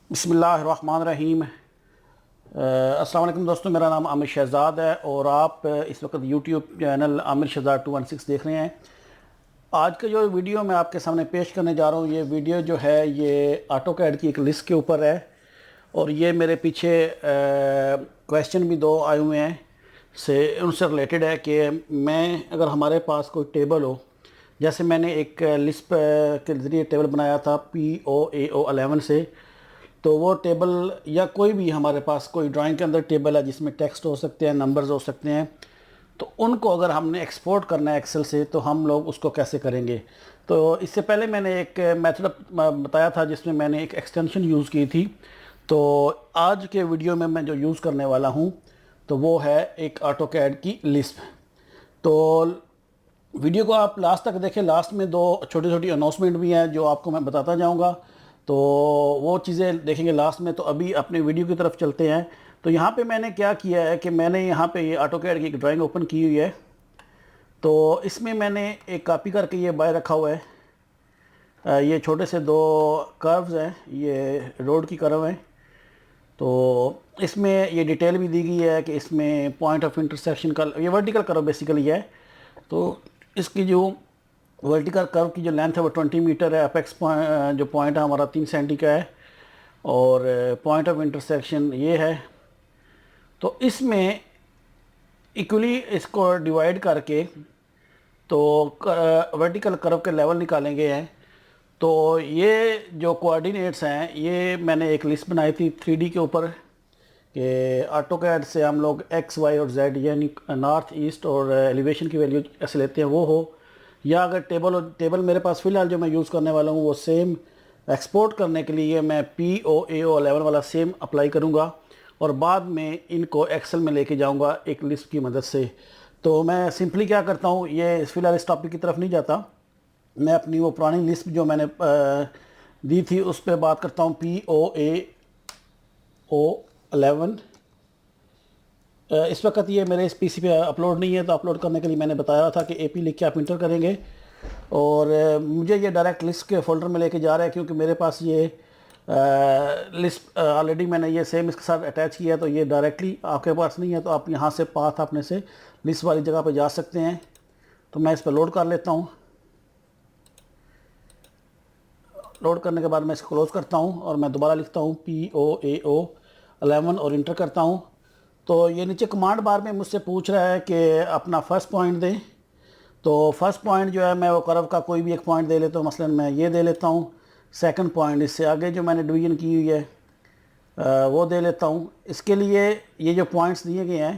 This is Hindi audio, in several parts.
बिस्मिल्लाहिर्रहमानिर्रहीम। अस्सलाम वालेकुम दोस्तों, मेरा नाम आमिर शहज़ाद है और आप इस वक्त यूट्यूब चैनल आमिर शहज़ाद 216 देख रहे हैं। आज का जो वीडियो मैं आपके सामने पेश करने जा रहा हूँ, ये वीडियो जो है ये ऑटोकैड की एक लिस्ट के ऊपर है और ये मेरे पीछे क्वेश्चन भी दो आए हुए हैं से उनसे रिलेटेड है कि मैं अगर हमारे पास कोई टेबल हो, जैसे मैंने एक लिस्ट के ज़रिए टेबल बनाया था POAO11 से, तो वो टेबल या कोई भी हमारे पास कोई ड्राइंग के अंदर टेबल है जिसमें टेक्स्ट हो सकते हैं, नंबर्स हो सकते हैं, तो उनको अगर हमने एक्सपोर्ट करना है एक्सेल से तो हम लोग उसको कैसे करेंगे। तो इससे पहले मैंने एक मेथड बताया था जिसमें मैंने एक एक्सटेंशन यूज़ की थी। तो आज के वीडियो में मैं जो यूज़ करने वाला हूँ तो वो है एक ऑटोकैड की लिस्ट। तो वीडियो को आप लास्ट तक देखें, लास्ट में दो छोटी छोटी अनाउंसमेंट भी हैं जो आपको मैं बताता जाऊंगा, तो वो चीज़ें देखेंगे लास्ट में। तो अभी अपने वीडियो की तरफ चलते हैं। तो यहाँ पे मैंने क्या किया है कि मैंने यहाँ पे ये ऑटोकैड की एक ड्राइंग ओपन की हुई है। तो इसमें मैंने एक कॉपी करके ये बाय रखा हुआ है। ये छोटे से दो कर्व्स हैं, ये रोड की कर्व हैं। तो इसमें ये डिटेल भी दी गई है कि इसमें पॉइंट ऑफ इंटरसेक्शन का, ये वर्टिकल कर्व बेसिकली है। तो इसकी जो वर्टिकल कर्व की जो लेंथ है वो 20 मीटर है। अपेक्स जो पॉइंट है हमारा 3 सेंटी का है और पॉइंट ऑफ इंटरसेक्शन ये है। तो इसमें इक्वली इसको डिवाइड करके तो वर्टिकल कर्व के लेवल निकालेंगे हैं। तो ये जो कोऑर्डिनेट्स हैं ये मैंने एक लिस्ट बनाई थी 3D के ऊपर कि ऑटोकैड से हम लोग एक्स वाई और जेड यानी नॉर्थ ईस्ट और एलिवेशन की वैल्यू ऐसे लेते हैं वो हो, या अगर टेबल मेरे पास फ़िलहाल जो मैं यूज़ करने वाला हूँ वो सेम एक्सपोर्ट करने के लिए मैं POAO11 वाला सेम अप्लाई करूँगा और बाद में इनको एक्सेल में लेके जाऊँगा एक लिस्ट की मदद से। तो मैं सिंपली क्या करता हूँ, ये फ़िलहाल इस टॉपिक की तरफ नहीं जाता, मैं अपनी वो पुरानी लिस्ट जो मैंने दी थी उस पर बात करता हूँ। POAO11 इस वक्त ये मेरे इस पीसी पे अपलोड नहीं है, तो अपलोड करने के लिए मैंने बताया था कि AP लिख के आप इंटर करेंगे और मुझे ये डायरेक्ट लिस्ट के फोल्डर में लेके जा रहा है क्योंकि मेरे पास ये लिस्ट ऑलरेडी मैंने ये सेम इसके साथ अटैच किया है। तो ये डायरेक्टली आपके पास नहीं है तो आप यहाँ से पाथ अपने से लिस्ट वाली जगह पे जा सकते हैं। तो मैं इस पर लोड कर लेता हूँ। लोड करने के बाद मैं इसको क्लोज़ करता हूँ और मैं दोबारा लिखता हूँ POAO11 और इंटर करता हूँ। तो ये नीचे कमांड बार में मुझसे पूछ रहा है कि अपना फर्स्ट पॉइंट दें। तो फर्स्ट पॉइंट जो है मैं वो कर्व का कोई भी एक पॉइंट दे लेता हूँ, मसलन मैं ये दे लेता हूँ। सेकंड पॉइंट इससे आगे जो मैंने डिवीज़न की हुई है वो दे लेता हूँ। इसके लिए ये जो पॉइंट्स दिए गए हैं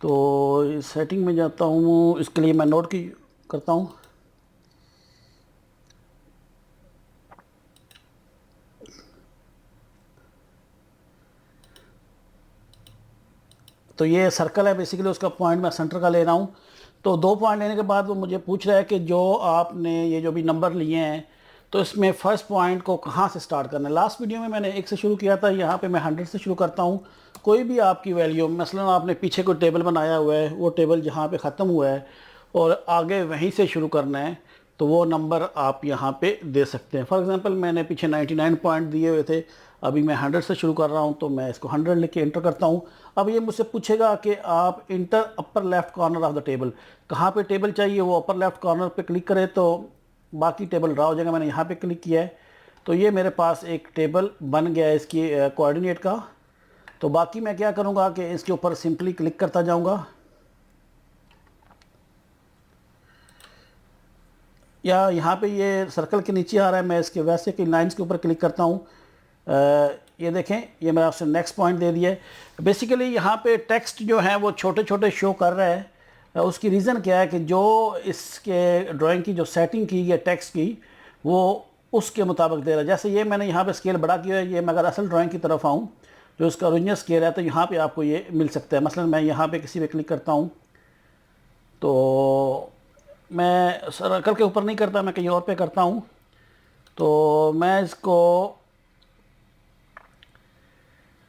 तो सेटिंग में जाता हूँ, इसके लिए मैं नोट की करता हूँ। तो ये सर्कल है बेसिकली, उसका पॉइंट मैं सेंटर का ले रहा हूँ। तो 2 पॉइंट लेने के बाद वो मुझे पूछ रहा है कि जो आपने ये जो भी नंबर लिए हैं तो इसमें फ़र्स्ट पॉइंट को कहाँ से स्टार्ट करना है। लास्ट वीडियो में मैंने 1 से शुरू किया था, यहाँ पे मैं 100 से शुरू करता हूँ। कोई भी आपकी वैल्यू, मसलन आपने पीछे कोई टेबल बनाया हुआ है, वो टेबल जहाँ पे ख़त्म हुआ है और आगे वहीं से शुरू करना है तो वो नंबर आप यहाँ पे दे सकते हैं। फॉर एग्ज़ाम्पल मैंने पीछे 99 पॉइंट दिए हुए थे, अभी मैं 100 से शुरू कर रहा हूँ तो मैं इसको 100 लिख के इंटर करता हूँ। अब ये मुझसे पूछेगा कि आप inter upper left corner of the table, कहाँ पे टेबल चाहिए, वो अपर लेफ़्ट कॉर्नर पे क्लिक करें तो बाकी टेबल ड्रा हो जाएगा। मैंने यहाँ पे क्लिक किया है तो ये मेरे पास एक टेबल बन गया है इसकी कोऑर्डिनेट का। तो बाकी मैं क्या करूँगा कि इसके ऊपर सिंपली क्लिक करता जाऊँगा, या यहाँ पे ये सर्कल के नीचे आ रहा है, मैं इसके वैसे की लाइंस के ऊपर क्लिक करता हूँ। ये देखें ये मेरा आपसे नेक्स्ट पॉइंट दे दिया है। बेसिकली यहाँ पे टेक्स्ट जो है वो छोटे छोटे शो कर रहा है। उसकी रीज़न क्या है कि जो इसके ड्राइंग की जो सेटिंग की है टेक्स्ट की वो उसके मुताबिक दे रहा है। जैसे ये मैंने यहाँ पे स्केल बड़ा किया है, ये मैं अगर असल ड्राइंग की तरफ आऊँ जो इसका ओरिजिनल स्केल है तो यहाँ पे आपको ये मिल सकता है। मसलन मैं यहाँ पे किसी पे क्लिक करता हूँ तो मैं सर्कल के ऊपर नहीं करता, मैं कहीं और पे करता हूँ। तो मैं इसको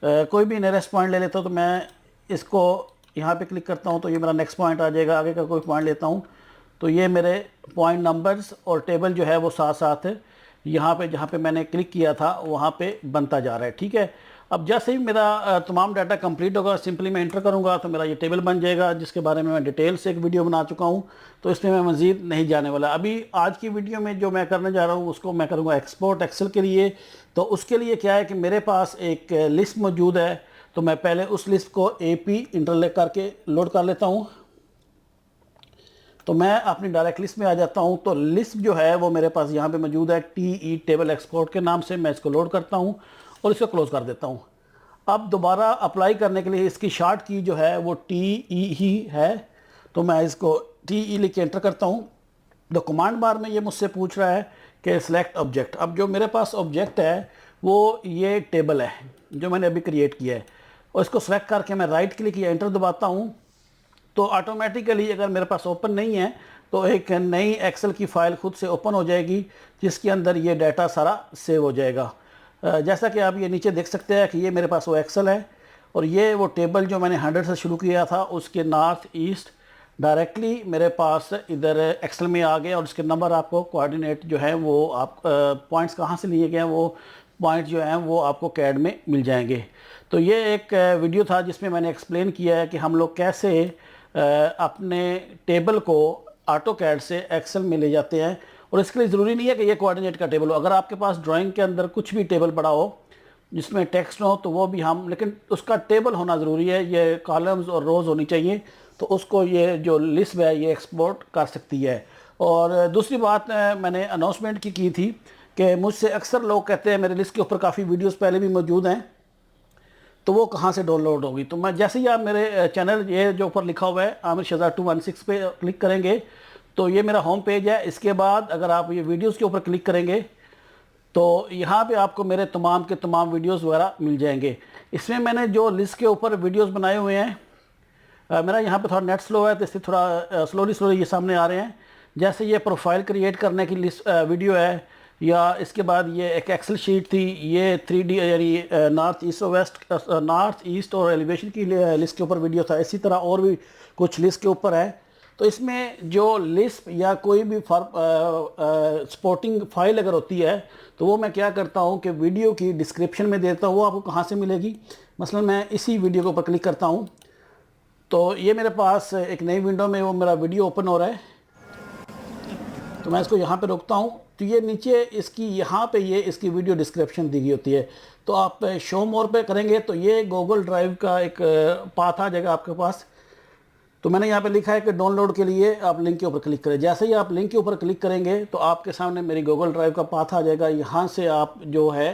कोई भी नियरेस्ट पॉइंट ले लेता हूँ, तो मैं इसको यहाँ पे क्लिक करता हूँ तो ये मेरा नेक्स्ट पॉइंट आ जाएगा। आगे का कोई पॉइंट लेता हूँ तो ये मेरे पॉइंट नंबर्स और टेबल जो है वो साथ साथ यहाँ पे जहाँ पे मैंने क्लिक किया था वहाँ पे बनता जा रहा है। ठीक है, अब जैसे ही मेरा तमाम डाटा कंप्लीट होगा, सिंपली मैं इंटर करूँगा तो मेरा ये टेबल बन जाएगा, जिसके बारे में मैं डिटेल से एक वीडियो बना चुका हूँ। तो इसमें मैं मज़ीद नहीं जाने वाला। अभी आज की वीडियो में जो मैं करने जा रहा हूँ उसको मैं करूँगा एक्सपोर्ट एक्सेल के लिए। तो उसके लिए क्या है कि मेरे पास एक लिस्ट मौजूद है, तो मैं पहले उस लिस्ट को AP इंटर करके लोड कर लेता हूँ। तो मैं अपनी डायरेक्ट लिस्ट में आ जाता हूँ। तो लिस्ट जो है वो मेरे पास यहाँ पे मौजूद है, TE टेबल एक्सपोर्ट के नाम से। मैं इसको लोड करता हूँ और इसको क्लोज़ कर देता हूँ। अब दोबारा अप्लाई करने के लिए इसकी शॉर्ट की जो है वो TE ही है। तो मैं इसको TE लिख के एंटर करता हूँ। तो कमांड बार में ये मुझसे पूछ रहा है कि सिलेक्ट ऑब्जेक्ट। अब जो मेरे पास ऑब्जेक्ट है वो ये टेबल है जो मैंने अभी क्रिएट किया है, और इसको सेलेक्ट करके मैं राइट क्लिक या एंटर दबाता हूँ। तो ऑटोमेटिकली अगर मेरे पास ओपन नहीं है तो एक नई एक्सेल की फ़ाइल खुद से ओपन हो जाएगी, जिसके अंदर ये डाटा सारा सेव हो जाएगा। जैसा कि आप ये नीचे देख सकते हैं कि ये मेरे पास वो एक्सेल है, और ये वो टेबल जो मैंने 100 से शुरू किया था उसके नॉर्थ ईस्ट डायरेक्टली मेरे पास इधर एक्सेल में आ गए। और उसके नंबर आपको कोऑर्डिनेट जो है वो आप पॉइंट्स कहाँ से लिए गए हैं वो पॉइंट जो हैं वो आपको कैड में मिल जाएंगे। तो ये एक वीडियो था जिसमें मैंने एक्सप्लेन किया है कि हम लोग कैसे अपने टेबल को ऑटो कैड से एक्सेल में ले जाते हैं। और इसके लिए ज़रूरी नहीं है कि ये कोऑर्डिनेट का टेबल हो। अगर आपके पास ड्राइंग के अंदर कुछ भी टेबल पड़ा हो जिसमें टेक्स्ट हो तो वो भी हम, लेकिन उसका टेबल होना ज़रूरी है, ये कॉलम्स और रोज़ होनी चाहिए। तो उसको ये जो लिस्ट है ये एक्सपोर्ट कर सकती है। और दूसरी बात मैंने अनाउंसमेंट की थी कि मुझसे अक्सर लोग कहते हैं मेरे लिस्ट के ऊपर काफ़ी वीडियोस पहले भी मौजूद हैं, तो वो कहाँ से डाउनलोड होगी। तो मैं जैसे ही आप मेरे चैनल ये जो ऊपर लिखा हुआ है आमिर शहजाद 216 पे क्लिक करेंगे तो ये मेरा होम पेज है। इसके बाद अगर आप ये वीडियोस के ऊपर क्लिक करेंगे तो यहाँ पे आपको मेरे तमाम के तमाम वीडियोस वगैरह मिल जाएंगे। इसमें मैंने जो लिस्ट के ऊपर वीडियोस बनाए हुए हैं, मेरा यहाँ पे थोड़ा नेट स्लो है तो इससे थोड़ा स्लोली ये सामने आ रहे हैं। जैसे ये प्रोफाइल क्रिएट करने की लिस्ट वीडियो है, या इसके बाद ये एक एक्सेल शीट थी, ये 3D यानी नॉर्थ ईस्ट और वेस्ट, नॉर्थ ईस्ट और एलिवेशन की लिस्ट के ऊपर वीडियो था। इसी तरह और भी कुछ लिस्ट के ऊपर है। तो इसमें जो लिस्ट या कोई भी सपोर्टिंग फाइल अगर होती है तो वो मैं क्या करता हूँ कि वीडियो की डिस्क्रिप्शन में देता हूँ। वो आपको कहाँ से मिलेगी, मसलन मैं इसी वीडियो के ऊपर क्लिक करता हूँ तो ये मेरे पास एक नई विंडो में वो मेरा वीडियो ओपन हो रहा है। तो मैं इसको यहाँ पे रोकता हूँ। तो ये नीचे इसकी यहाँ पे ये इसकी वीडियो डिस्क्रिप्शन दी गई होती है। तो आप शो मोर पे करेंगे तो ये गूगल ड्राइव का एक पाथ आ जाएगा आपके पास। तो मैंने यहाँ पे लिखा है कि डाउनलोड के लिए आप लिंक के ऊपर क्लिक करें। जैसे ही आप लिंक के ऊपर क्लिक करेंगे तो आपके सामने मेरी गूगल ड्राइव का पाथ आ जाएगा। यहाँ से आप जो है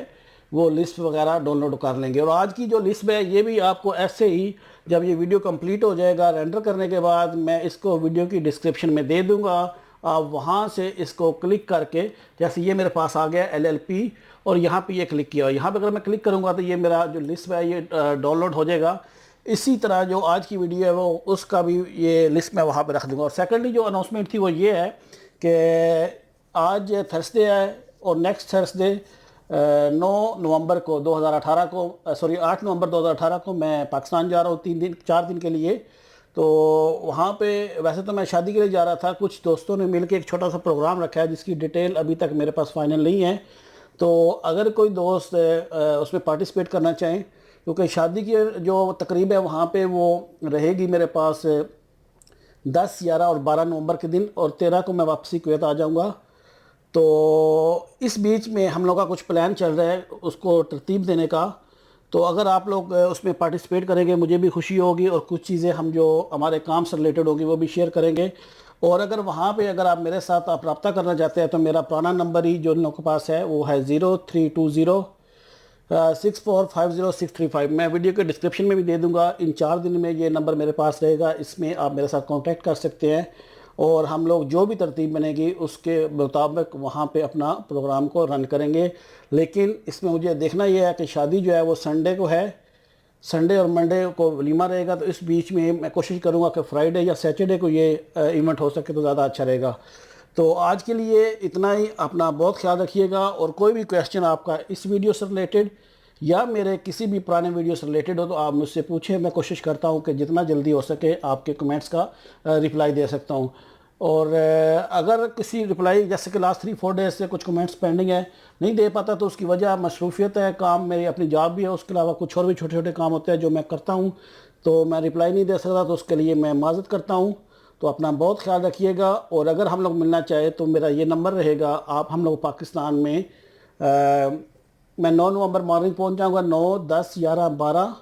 वो लिस्ट वगैरह डाउनलोड कर लेंगे। और आज की जो लिस्ट है ये भी आपको ऐसे ही जब ये वीडियो कंप्लीट हो जाएगा रेंडर करने के बाद मैं इसको वीडियो की डिस्क्रिप्शन में दे दूँगा। आप वहाँ से इसको क्लिक करके, जैसे ये मेरे पास आ गया LLP और यहाँ पे ये क्लिक किया, यहाँ पे अगर मैं क्लिक करूँगा तो ये मेरा जो लिस्ट है ये डाउनलोड हो जाएगा। इसी तरह जो आज की वीडियो है वो उसका भी ये लिस्ट मैं वहाँ पे रख दूँगा। और सेकेंडली जो अनाउंसमेंट थी वो ये है कि आज थर्सडे है और नेक्स्ट थर्सडे 9 नवंबर को 2018 को सॉरी 8 नवंबर 2018 को मैं पाकिस्तान जा रहा हूँ 4 दिन के लिए। तो वहाँ पे वैसे तो मैं शादी के लिए जा रहा था, कुछ दोस्तों ने मिलकर एक छोटा सा प्रोग्राम रखा है जिसकी डिटेल अभी तक मेरे पास फाइनल नहीं है। तो अगर कोई दोस्त उसमें पार्टिसिपेट करना चाहें, क्योंकि शादी की जो तकरीब है वहाँ पे वो रहेगी मेरे पास 10, 11 और 12 नवंबर के दिन, और 13 को मैं वापसी कुवैत आ जाऊँगा। तो इस बीच में हम लोग का कुछ प्लान चल रहा है उसको तरतीब देने का। तो अगर आप लोग उसमें पार्टिसिपेट करेंगे मुझे भी खुशी होगी, और कुछ चीज़ें हम जो हमारे काम से रिलेटेड होगी वो भी शेयर करेंगे। और अगर वहाँ पे अगर आप मेरे साथ आप रब्ता करना चाहते हैं तो मेरा पुराना नंबर ही जो इन लोगों के पास है वो है 0320 6450635। मैं वीडियो के डिस्क्रिप्शन में भी दे दूँगा। इन 4 दिन में ये नंबर मेरे पास रहेगा, इसमें आप मेरे साथ कॉन्टैक्ट कर सकते हैं और हम लोग जो भी तरतीब बनेगी उसके मुताबिक वहाँ पे अपना प्रोग्राम को रन करेंगे। लेकिन इसमें मुझे देखना यह है कि शादी जो है वो संडे को है, संडे और मंडे को वलीमा रहेगा। तो इस बीच में मैं कोशिश करूँगा कि फ्राइडे या सैटरडे को ये इवेंट हो सके तो ज़्यादा अच्छा रहेगा। तो आज के लिए इतना ही, अपना बहुत ख्याल रखिएगा। और कोई भी क्वेश्चन आपका इस वीडियो से रिलेटेड या मेरे किसी भी पुराने वीडियो से रिलेटेड हो तो आप मुझसे पूछें। मैं कोशिश करता हूं कि जितना जल्दी हो सके आपके कमेंट्स का रिप्लाई दे सकता हूं। और अगर किसी रिप्लाई जैसे कि लास्ट 3-4 डेज से कुछ कमेंट्स पेंडिंग है, नहीं दे पाता तो उसकी वजह मसरूफियत है, काम मेरी अपनी जॉब भी है, उसके अलावा कुछ और भी छोटे छोटे काम होते हैं जो मैं करता हूँ, तो मैं रिप्लाई नहीं दे सकता, तो उसके लिए मैं माज़रत करता हूँ। तो अपना बहुत ख्याल रखिएगा। और अगर हम लोग मिलना चाहे तो मेरा ये नंबर रहेगा। आप हम लोग पाकिस्तान में मैं 9 नवंबर मॉर्निंग पहुंच जाऊंगा, 9, 10, 11, 12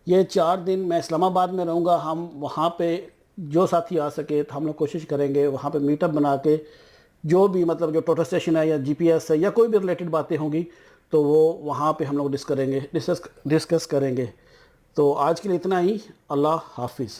ये 4 दिन मैं इस्लामाबाद में रहूंगा। हम वहाँ पे जो साथी आ सके तो हम लोग कोशिश करेंगे वहाँ पे मीटअप बना के, जो भी मतलब जो टोटल स्टेशन है या जीपीएस है या कोई भी रिलेटेड बातें होंगी तो वो वहाँ पे हम लोग डिस्कस करेंगे। तो आज के लिए इतना ही। अल्लाह हाफिज़।